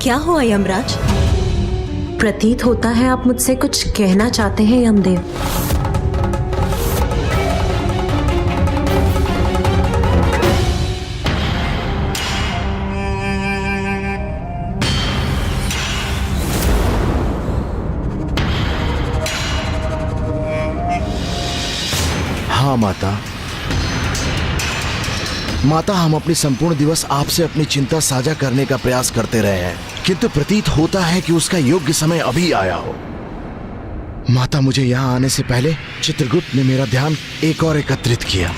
क्या हुआ यमराज? प्रतीत होता है आप मुझसे कुछ कहना चाहते हैं यमदेव। हाँ माता, हम अपनी संपूर्ण दिवस आपसे अपनी चिंता साझा करने का प्रयास करते रहे हैं, किंतु प्रतीत होता है कि उसका योग्य समय अभी आया हो। माता, मुझे यहाँ आने से पहले चित्रगुप्त ने मेरा ध्यान एक और एकत्रित किया।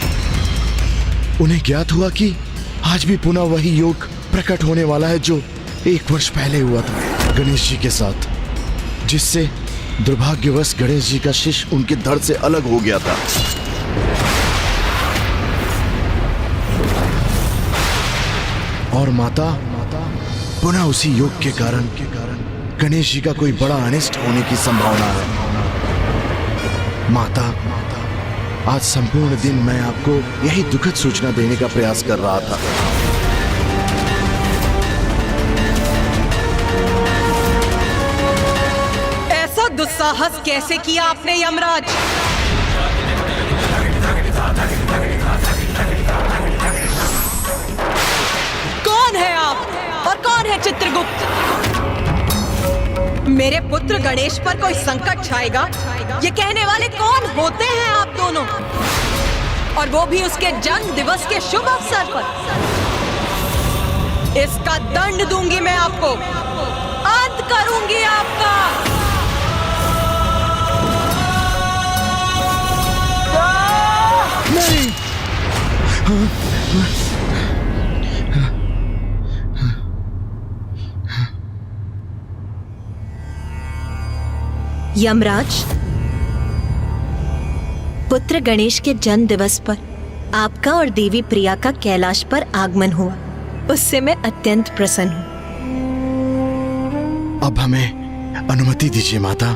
उन्हें ज्ञात हुआ कि आज भी पुनः वही योग प्रकट होने वाला है जो 1 वर्ष पहले हुआ था गणेश जी के साथ, जिससे दुर्भाग्यवश गणेश जी का शिष्य उनके धड़ से अलग हो गया था। और माता, पुनः उसी योग के कारण गणेश जी का कोई बड़ा अनिष्ट होने की संभावना है। माता, आज संपूर्ण दिन मैं आपको यही दुखद सूचना देने का प्रयास कर रहा था। ऐसा दुस्साहस कैसे किया आपने यमराज? कौन है आप और कौन है चित्रगुप्त? मेरे पुत्र गणेश पर कोई संकट छाएगा, ये कहने वाले कौन होते हैं आप दोनों? और वो भी उसके जन्म दिवस के शुभ अवसर पर। इसका दंड दूंगी मैं आपको, अंत करूंगी आपका। नहीं। यमराज, पुत्र गणेश के जन्म दिवस पर आपका और देवी प्रिया का कैलाश पर आगमन हुआ, उससे मैं अत्यंत प्रसन्न हूँ। अब हमें अनुमति दीजिए माता।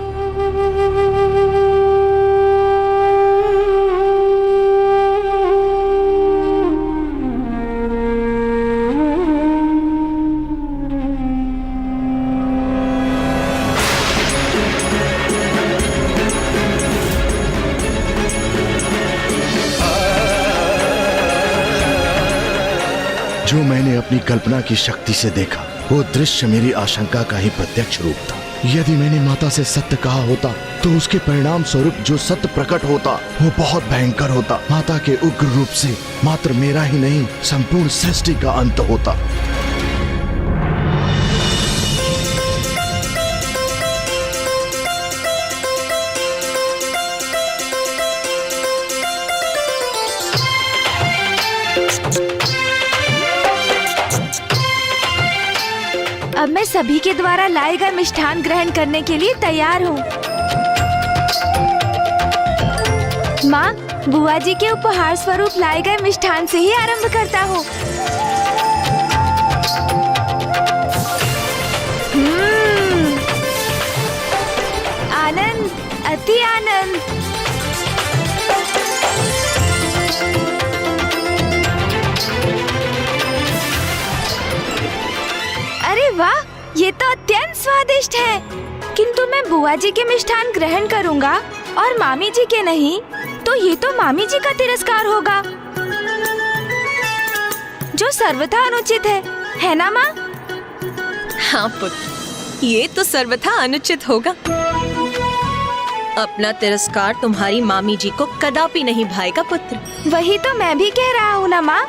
जो मैंने अपनी कल्पना की शक्ति से देखा, वो दृश्य मेरी आशंका का ही प्रत्यक्ष रूप था। यदि मैंने माता से सत्य कहा होता तो उसके परिणाम स्वरूप जो सत्य प्रकट होता वो बहुत भयंकर होता। माता के उग्र रूप से मात्र मेरा ही नहीं, संपूर्ण सृष्टि का अंत होता। अब मैं सभी के द्वारा लाए गए मिष्ठान ग्रहण करने के लिए तैयार हूँ। माँ, बुआ जी के उपहार स्वरूप लाए गए मिष्ठान से ही आरंभ करता हूँ। आनंद, अति आनंद। अरे वाह, ये तो अत्यंत स्वादिष्ट है। किंतु मैं बुआ जी के मिष्ठान ग्रहण करूंगा और मामी जी के नहीं, तो ये तो मामी जी का तिरस्कार होगा, जो सर्वथा अनुचित है ना माँ? हाँ पुत्र, ये तो सर्वथा अनुचित होगा। अपना तिरस्कार तुम्हारी मामी जी को कदापि नहीं भाएगा पुत्र। वही तो मैं भी कह रहा हूँ ना माँ।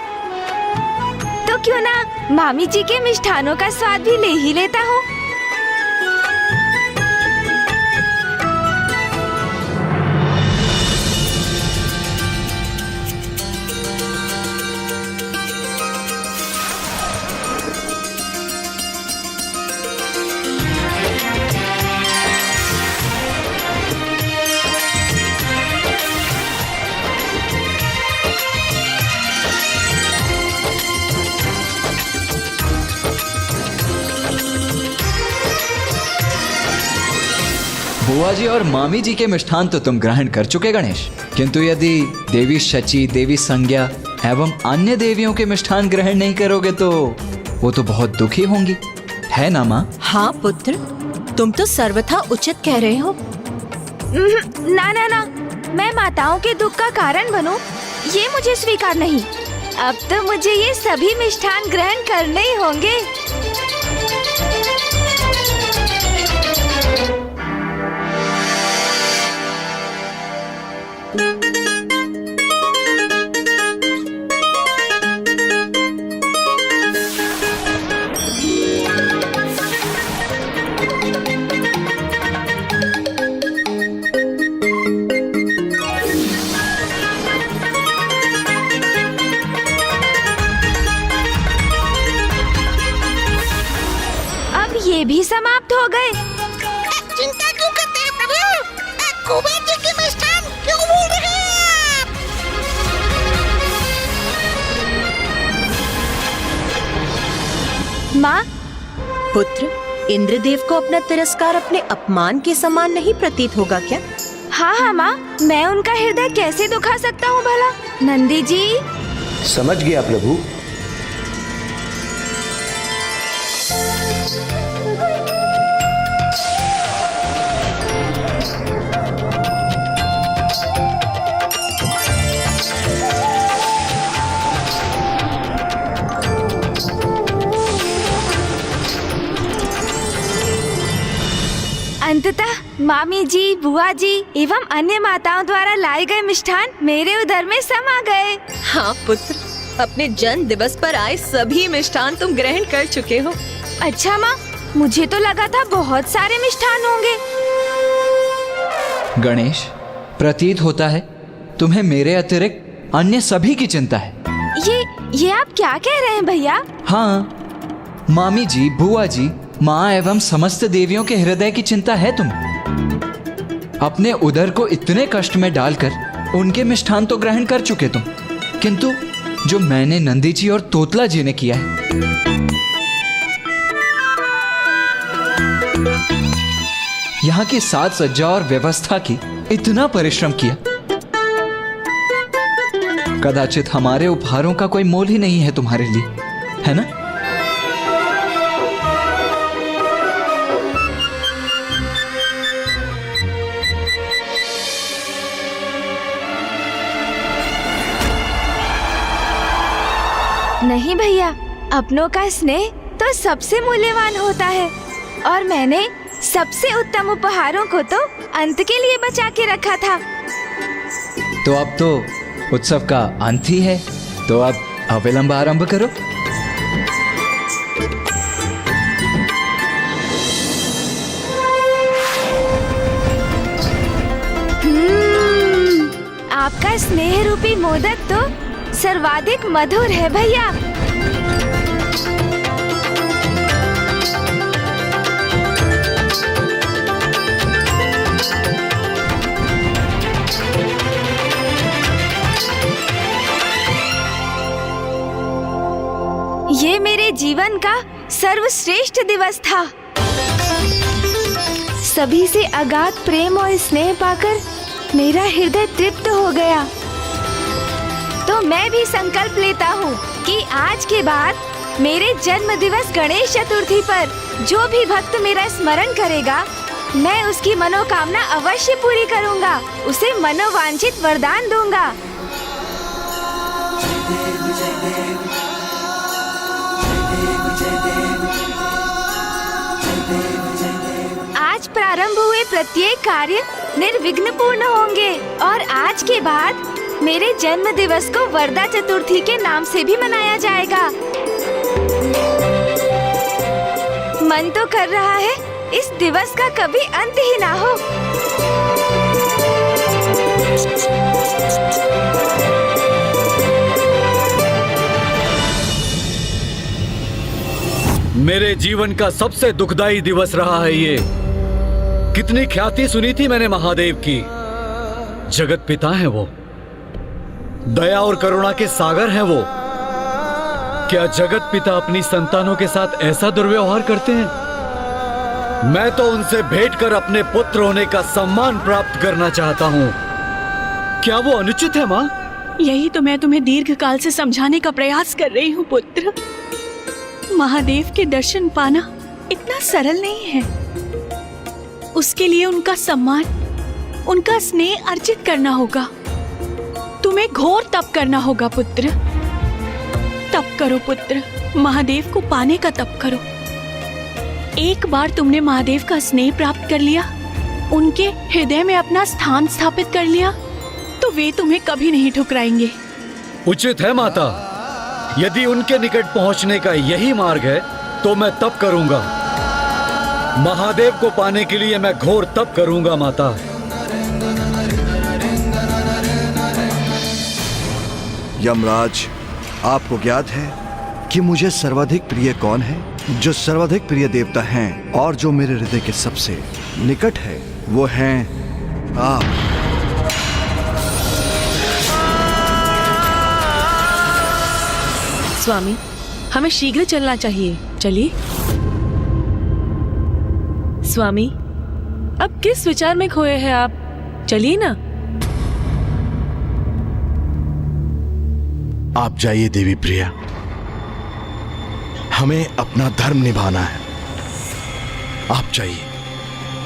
तो क्यों ना मामी जी के मिष्ठानों का स्वाद भी ले ही लेता हूँ। बुआ जी और मामी जी के मिष्ठान तो तुम ग्रहण कर चुके गणेश, किंतु यदि देवी शची, देवी संज्ञा एवं अन्य देवियों के मिष्ठान ग्रहण नहीं करोगे तो वो तो बहुत दुखी होंगी। है ना माँ? हाँ पुत्र, तुम तो सर्वथा उचित कह रहे हो। ना ना ना, मैं माताओं के दुख का कारण बनूं, ये मुझे स्वीकार नहीं। अब तो मुझे ये सभी मिष्ठान ग्रहण करने ही होंगे। ये भी समाप्त हो गए। चिंता क्यों करते हैं प्रभु? कुबेर जी के मिष्ठान क्यों भूल रहे हैं आप? माँ, पुत्र, इंद्रदेव को अपना तिरस्कार अपने अपमान के समान नहीं प्रतीत होगा क्या? हाँ हाँ माँ, मैं उनका हृदय कैसे दुखा सकता हूँ भला? नंदी जी। समझ गया प्रभु। अंततः मामी जी, बुआ जी एवं अन्य माताओं द्वारा लाए गए मिष्ठान मेरे उदर में समा गए। हाँ पुत्र, अपने जन्म दिवस पर आए सभी मिष्ठान तुम ग्रहण कर चुके हो। अच्छा माँ, मुझे तो लगा था बहुत सारे मिष्ठान होंगे। गणेश, प्रतीत होता है तुम्हें मेरे अतिरिक्त अन्य सभी की चिंता है। ये आप क्या कह रहे हैं भैया? हाँ, मामी जी, बुआ जी, माँ एवं समस्त देवियों के हृदय की चिंता है तुम्हें। अपने उदर को इतने कष्ट में डालकर उनके मिष्ठान तो ग्रहण कर चुके तुम, किंतु जो मैंने नंदी जी और तोतला जी ने किया है, यहाँ की साज सज्जा और व्यवस्था की इतना परिश्रम किया, कदाचित हमारे उपहारों का कोई मोल ही नहीं है तुम्हारे लिए, है ना? नहीं भैया, अपनों का स्नेह तो सबसे मूल्यवान होता है और मैंने सबसे उत्तम उपहारों को तो अंत के लिए बचा के रखा था। तो अब तो उत्सव का अंत ही है, तो अब अविलंब आरंभ करो। आपका स्नेह रूपी मोदक तो सर्वाधिक मधुर है भैया। ये मेरे जीवन का सर्वश्रेष्ठ दिवस था। सभी से अगाध प्रेम और स्नेह पाकर मेरा हृदय तृप्त हो गया। तो मैं भी संकल्प लेता हूँ कि आज के बाद मेरे जन्म दिवस गणेश चतुर्थी पर जो भी भक्त मेरा स्मरण करेगा, मैं उसकी मनोकामना अवश्य पूरी करूँगा, उसे मनोवांछित वरदान दूंगा। आज प्रारंभ हुए प्रत्येक कार्य निर्विघ्न पूर्ण होंगे और आज के बाद मेरे जन्म दिवस को वरदा चतुर्थी के नाम से भी मनाया जाएगा। मन तो कर रहा है इस दिवस का कभी अंत ही ना हो। मेरे जीवन का सबसे दुखदाई दिवस रहा है ये। कितनी ख्याति सुनी थी मैंने महादेव की। जगत पिता हैं वो, दया और करुणा के सागर हैं वो। क्या जगत पिता अपनी संतानों के साथ ऐसा दुर्व्यवहार करते हैं? मैं तो उनसे भेंट कर अपने पुत्र होने का सम्मान प्राप्त करना चाहता हूँ। क्या वो अनुचित है माँ? यही तो मैं तुम्हें दीर्घ काल से समझाने का प्रयास कर रही हूँ पुत्र। महादेव के दर्शन पाना इतना सरल नहीं है। उसके लिए उनका सम्मान, उनका स्नेह अर्जित करना होगा। तुम्हें घोर तप करना होगा पुत्र। तप करो पुत्र, महादेव को पाने का तप करो। एक बार तुमने महादेव का स्नेह प्राप्त कर लिया, उनके हृदय में अपना स्थान स्थापित कर लिया, तो वे तुम्हें कभी नहीं ठुकराएंगे। उचित है माता। यदि उनके निकट पहुंचने का यही मार्ग है तो मैं तप करूंगा। महादेव को पाने के लिए मैं घोर तप करूंगा माता। यमराज, आपको ज्ञात है कि मुझे सर्वाधिक प्रिय कौन है? जो सर्वाधिक प्रिय देवता हैं और जो मेरे हृदय के सबसे निकट है वो हैं आप। स्वामी, हमें शीघ्र चलना चाहिए। चलिए। स्वामी, अब किस विचार में खोए हैं आप? चलिए ना। आप जाइए देवी प्रिया, हमें अपना धर्म निभाना है। आप जाइए।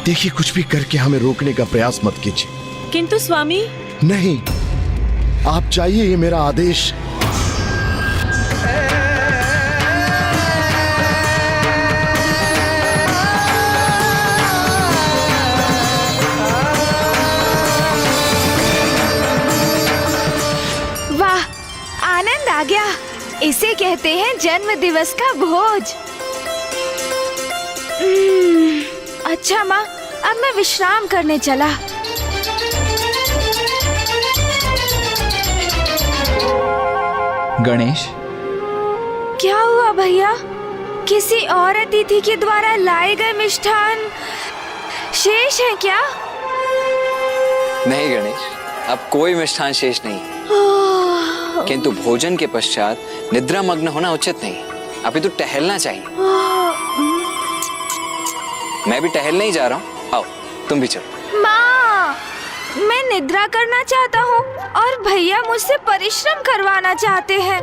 देखिए, कुछ भी करके हमें रोकने का प्रयास मत कीजिए। किंतु स्वामी। नहीं, आप जाइए, ये मेरा आदेश। वाह, आनंद आ गया। इसे कहते हैं जन्म दिवस का भोज। अच्छा माँ, अब मैं विश्राम करने चला। गणेश, क्या हुआ भैया? किसी और अतिथि के द्वारा लाए गए मिष्ठान शेष है क्या? नहीं गणेश, अब कोई मिष्ठान शेष नहीं। किंतु भोजन के पश्चात निद्रा मग्न होना उचित नहीं। अभी तो टहलना चाहिए। मैं भी टहलने ही जा रहा हूँ। आओ, तुम भी चलो। माँ, मैं निद्रा करना चाहता हूँ और भैया मुझसे परिश्रम करवाना चाहते हैं,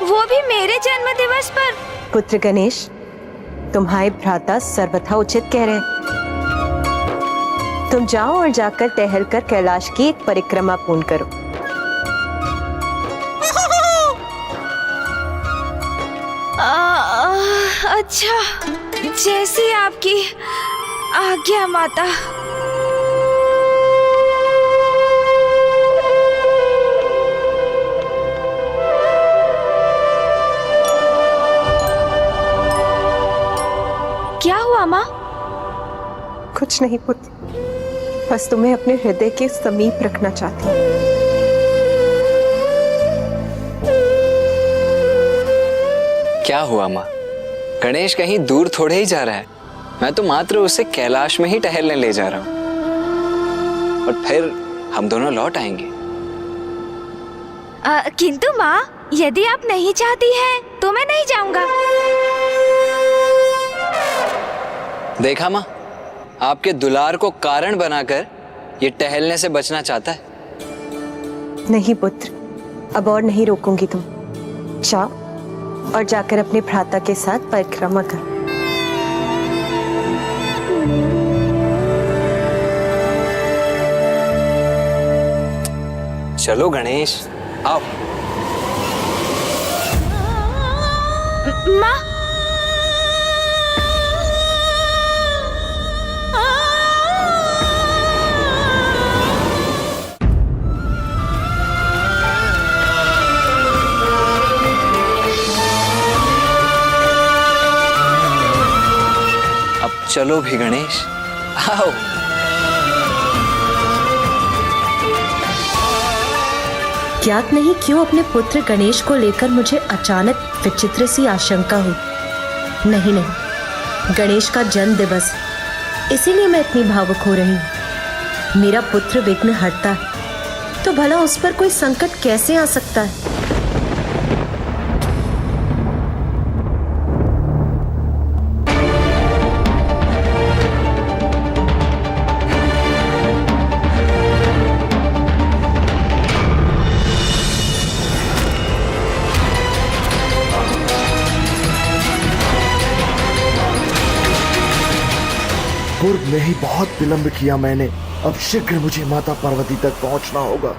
वो भी मेरे जन्म दिवस पर। पुत्र गणेश, तुम्हारे भ्राता सर्वथा उचित कह रहे हैं। तुम जाओ और जाकर टहलकर कैलाश की एक परिक्रमा पूर्ण करो। अच्छा, जैसी आपकी आज्ञा माता। क्या हुआ माँ? कुछ नहीं पुत्र, बस तुम्हें अपने हृदय के समीप रखना चाहती हूँ। क्या हुआ माँ? गणेश कहीं दूर थोड़े ही जा रहा है। मैं तो मात्र उसे कैलाश में ही टहलने ले जा रहा हूँ और फिर हम दोनों लौट आएंगे। किंतु माँ, यदि आप नहीं चाहती हैं तो मैं नहीं जाऊंगा। देखा माँ, आपके दुलार को कारण बनाकर ये टहलने से बचना चाहता है। नहीं पुत्र, अब और नहीं रोकूंगी। तुम जाओ और जाकर अपने भ्राता के साथ परिक्रमा करो। चलो गणेश, आओ। माँ, चलो भी गणेश, आओ। ज्ञात नहीं क्यों अपने पुत्र गणेश को लेकर मुझे अचानक विचित्र सी आशंका हुई। नहीं, गणेश का जन्म दिवस, इसीलिए मैं इतनी भावुक हो रही हूँ। मेरा पुत्र विघ्न हरता है, तो भला उस पर कोई संकट कैसे आ सकता है? पूर्व में ही बहुत विलंब किया मैंने। अब शीघ्र मुझे माता पार्वती तक पहुंचना होगा।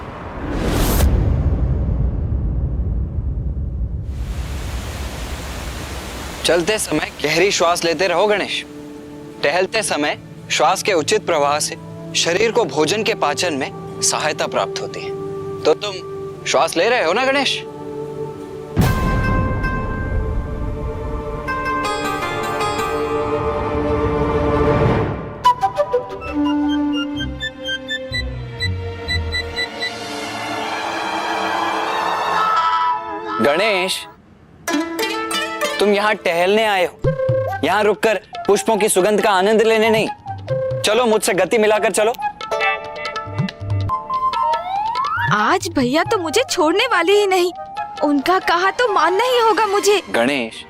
चलते समय गहरी श्वास लेते रहो गणेश। टहलते समय श्वास के उचित प्रवाह से शरीर को भोजन के पाचन में सहायता प्राप्त होती है। तो तुम श्वास ले रहे हो ना गणेश? गणेश, तुम यहाँ टहलने आए हो, यहाँ रुककर पुष्पों की सुगंध का आनंद लेने नहीं। चलो मुझसे गति मिलाकर चलो। आज भैया तो मुझे छोड़ने वाले ही नहीं। उनका कहा तो मानना ही होगा मुझे। गणेश,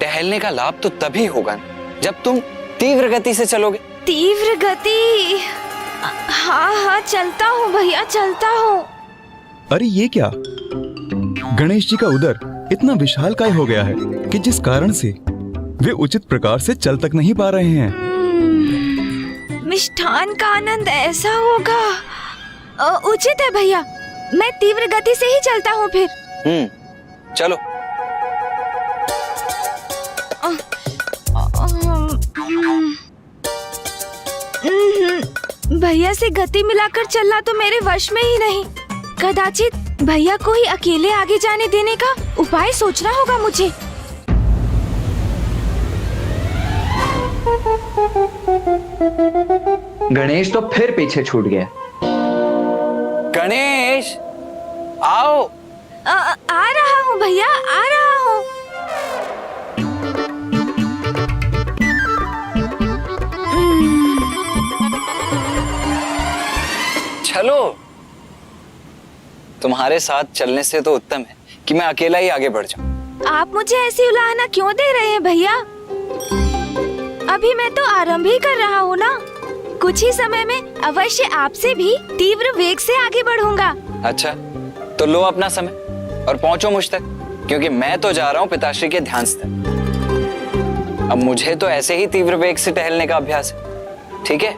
टहलने का लाभ तो तभी होगा जब तुम तीव्र गति से चलोगे। तीव्र गति? हाँ हाँ चलता हूँ भैया, चलता हूँ। अरे ये क्या, गणेश जी का उदर इतना विशाल काय हो गया है कि जिस कारण से वे उचित प्रकार से चल तक नहीं पा रहे हैं। मिष्ठान का आनंद ऐसा होगा। उचित है भैया, मैं तीव्र गति से ही चलता हूँ फिर। चलो। भैया से गति मिलाकर चलना तो मेरे वश में ही नहीं। कदाचित भैया को ही अकेले आगे जाने देने का उपाय सोचना होगा मुझे। गणेश तो फिर पीछे छूट गया। गणेश, आओ। आ रहा हूँ भैया, आ रहा हूँ। चलो। तुम्हारे साथ चलने से तो उत्तम है कि मैं अकेला ही आगे बढ़ जाऊं। आप मुझे ऐसी उलाहना क्यों दे रहे हैं भैया? अभी मैं तो आरंभ ही कर रहा हूँ ना। कुछ ही समय में अवश्य आपसे भी तीव्र वेग से आगे बढ़ूंगा। अच्छा, तो लो अपना समय और पहुंचो मुझ तक, क्योंकि मैं तो जा रहा हूँ पिताश्री के ध्यान से। अब मुझे तो ऐसे ही तीव्र वेग से टहलने का अभ्यास है, ठीक है?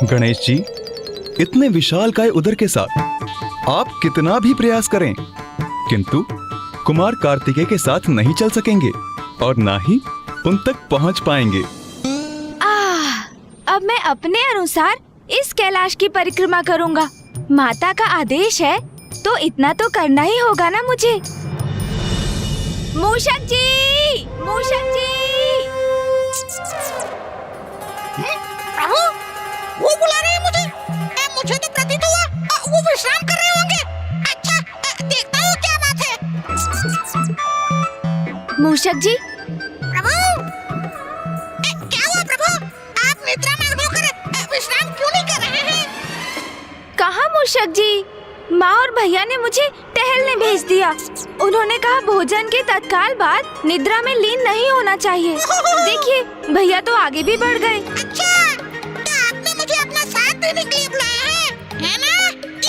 गणेश जी, इतने विशालकाय उदर के साथ आप कितना भी प्रयास करें, किंतु कुमार कार्तिकेय के साथ नहीं चल सकेंगे और ना ही उन तक पहुंच पाएंगे। अब मैं अपने अनुसार इस कैलाश की परिक्रमा करूंगा। माता का आदेश है तो इतना तो करना ही होगा ना मुझे। मूषक जी, मूषक जी। प्रभु, वो बुला रहे हैं मुझे। मुझे तो प्रतीत हुआ वो विश्राम कर रहे होंगे। अच्छा, देखता हूँ क्या बात है। मूषक जी। प्रभु, क्या हुआ प्रभु? आप निद्रा में होकर विश्राम क्यों नहीं कर रहे हैं? कहाँ मूषक जी, माँ और भैया ने मुझे टहलने भेज दिया। उन्होंने कहा भोजन के तत्काल बाद निद्रा में लीन नहीं होना चाहिए। देखिए भैया तो आगे भी बढ़ गए। अच्छा, तो आपने मुझे अपना साथ देने के लिए बुलाया है ना?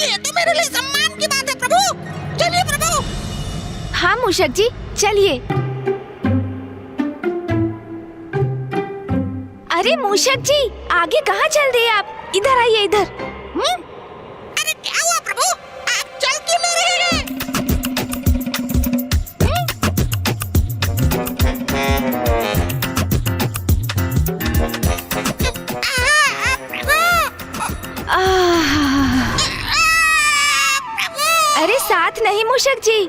ये तो मेरे लिए सम्मान की बात है प्रभु। चलिए प्रभु। हाँ मूषक जी, चलिए। अरे मूषक जी, आगे कहाँ चल दिए आप? इधर आइए, इधर। अरे क्या हुआ प्रभु? आप चल क्यों नहीं रहे हैं? अरे साथ नहीं मूषक जी,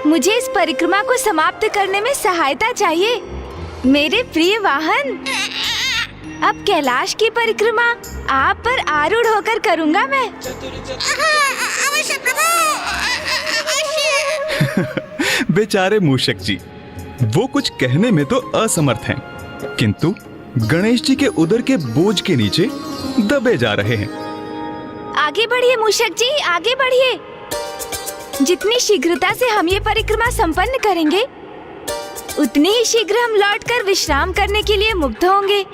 मुझे इस परिक्रमा को समाप्त करने में सहायता चाहिए। मेरे प्रिय वाहन, अब कैलाश की परिक्रमा आप पर आरूढ़ होकर करूंगा मैं। अवश्य प्रभु, अवश्य। बेचारे मूषक जी, वो कुछ कहने में तो असमर्थ हैं, किंतु गणेश जी के उदर के बोझ के नीचे दबे जा रहे हैं। आगे बढ़िए मूषक जी, आगे बढ़िए। जितनी शीघ्रता से हम ये परिक्रमा संपन्न करेंगे, उतनी ही शीघ्र हम लौटकर विश्राम करने के लिए मुक्त होंगे।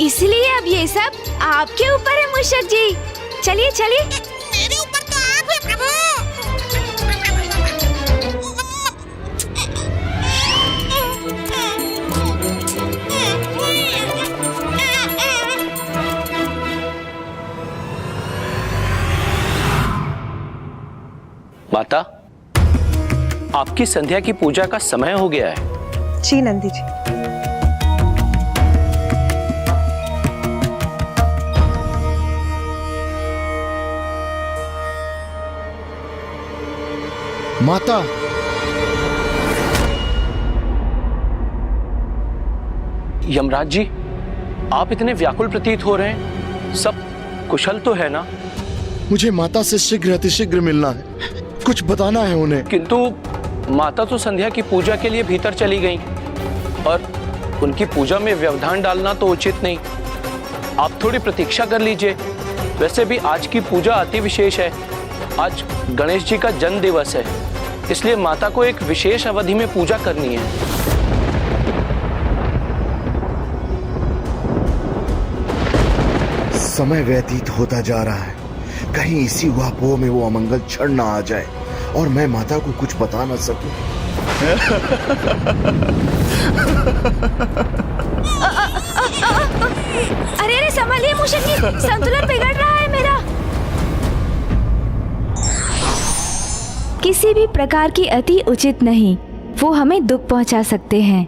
इसलिए अब ये सब आपके ऊपर है मूषक जी। चलिए चलिए। मेरे ऊपर तो आप है प्रभु। माता, आपकी संध्या की पूजा का समय हो गया है। जी नंदी जी। माता, यमराज जी, आप इतने व्याकुल प्रतीत हो रहे हैं। सब कुशल तो है ना? मुझे माता से शीघ्र अतिशीघ्र मिलना है, कुछ बताना है उन्हें। किंतु माता तो संध्या की पूजा के लिए भीतर चली गईं और उनकी पूजा में व्यवधान डालना तो उचित नहीं। आप थोड़ी प्रतीक्षा कर लीजिए। वैसे भी आज की पूजा अति विशेष है। आज गणेश जी का जन्म दिवस है, इसलिए माता को एक विशेष अवधि में पूजा करनी है। समय व्यतीत होता जा रहा है, कहीं इसी ऊहापोह में वो अमंगल क्षण ना आ जाए और मैं माता को कुछ बता ना सकूं। अरे अरे संभालिए मूषक जी, संतुलन बिगड़ रहा है मेरा। किसी भी प्रकार की अति उचित नहीं, वो हमें दुख पहुंचा सकते हैं।